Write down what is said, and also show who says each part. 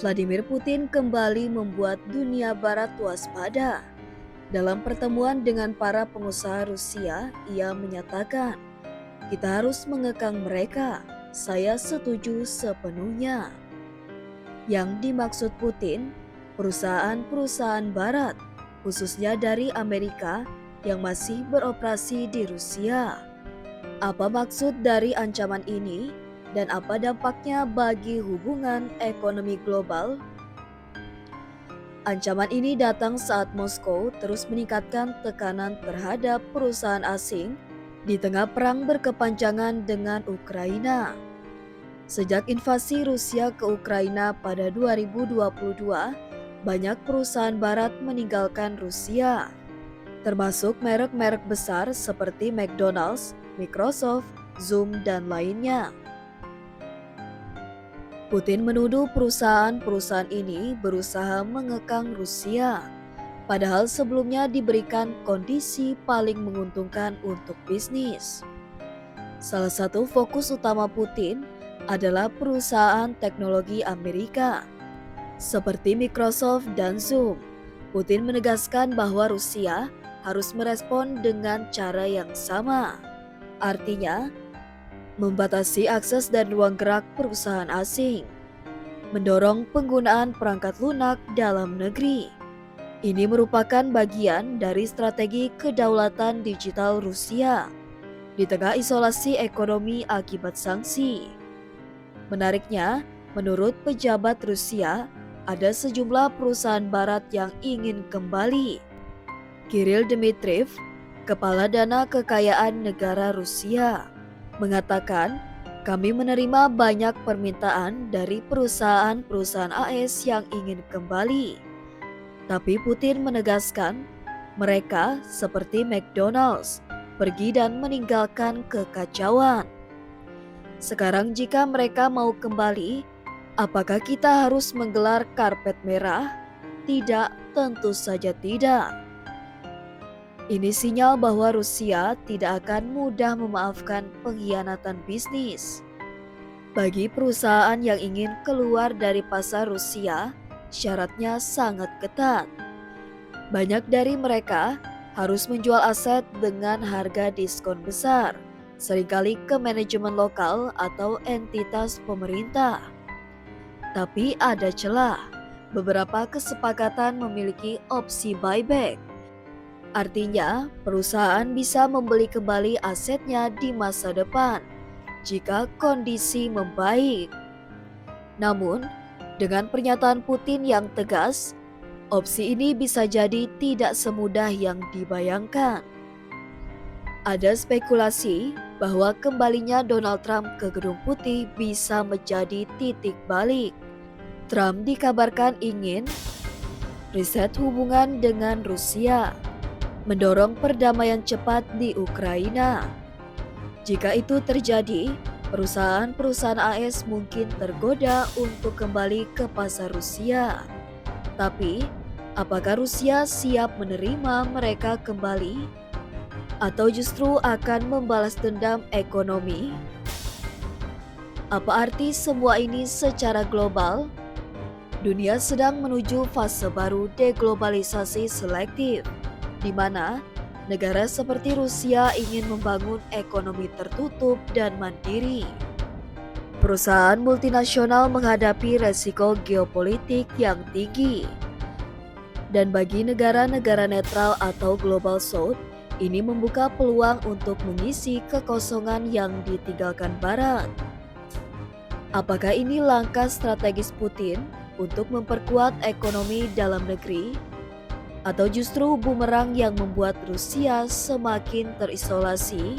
Speaker 1: Vladimir Putin kembali membuat dunia barat waspada. Dalam pertemuan dengan para pengusaha Rusia, ia menyatakan, "Kita harus mengekang mereka. Saya setuju sepenuhnya." Yang dimaksud Putin, perusahaan-perusahaan barat, khususnya dari Amerika yang masih beroperasi di Rusia. Apa maksud dari ancaman ini dan apa dampaknya bagi hubungan ekonomi global? Ancaman ini datang saat Moskow terus meningkatkan tekanan terhadap perusahaan asing di tengah perang berkepanjangan dengan Ukraina. Sejak invasi Rusia ke Ukraina pada 2022, banyak perusahaan barat meninggalkan Rusia, termasuk merek-merek besar seperti McDonald's, Microsoft, Zoom, dan lainnya. Putin menuduh perusahaan-perusahaan ini berusaha mengekang Rusia, padahal sebelumnya diberikan kondisi paling menguntungkan untuk bisnis. Salah satu fokus utama Putin adalah perusahaan teknologi Amerika, seperti Microsoft dan Zoom. Putin menegaskan bahwa Rusia harus merespon dengan cara yang sama. Artinya, membatasi akses dan ruang gerak perusahaan asing, mendorong penggunaan perangkat lunak dalam negeri. Ini merupakan bagian dari strategi kedaulatan digital Rusia di tengah isolasi ekonomi akibat sanksi. Menariknya, menurut pejabat Rusia, ada sejumlah perusahaan barat yang ingin kembali. Kirill Dmitriev, Kepala Dana Kekayaan Negara Rusia, mengatakan, "Kami menerima banyak permintaan dari perusahaan-perusahaan AS yang ingin kembali." Tapi Putin menegaskan, mereka seperti McDonald's pergi dan meninggalkan kekacauan. Sekarang jika mereka mau kembali, apakah kita harus menggelar karpet merah? Tidak, tentu saja tidak. Ini sinyal bahwa Rusia tidak akan mudah memaafkan pengkhianatan bisnis. Bagi perusahaan yang ingin keluar dari pasar Rusia, syaratnya sangat ketat. Banyak dari mereka harus menjual aset dengan harga diskon besar, seringkali ke manajemen lokal atau entitas pemerintah. Tapi ada celah. Beberapa kesepakatan memiliki opsi buyback. Artinya, perusahaan bisa membeli kembali asetnya di masa depan jika kondisi membaik. Namun, dengan pernyataan Putin yang tegas, opsi ini bisa jadi tidak semudah yang dibayangkan. Ada spekulasi bahwa kembalinya Donald Trump ke Gedung Putih bisa menjadi titik balik. Trump dikabarkan ingin reset hubungan dengan Rusia, mendorong perdamaian cepat di Ukraina. Jika itu terjadi, perusahaan-perusahaan AS mungkin tergoda untuk kembali ke pasar Rusia. Tapi, apakah Rusia siap menerima mereka kembali? Atau justru akan membalas dendam ekonomi? Apa arti semua ini secara global? Dunia sedang menuju fase baru deglobalisasi selektif, di mana negara seperti Rusia ingin membangun ekonomi tertutup dan mandiri. Perusahaan multinasional menghadapi resiko geopolitik yang tinggi. Dan bagi negara-negara netral atau Global South, ini membuka peluang untuk mengisi kekosongan yang ditinggalkan Barat. Apakah ini langkah strategis Putin untuk memperkuat ekonomi dalam negeri? Atau justru bumerang yang membuat Rusia semakin terisolasi?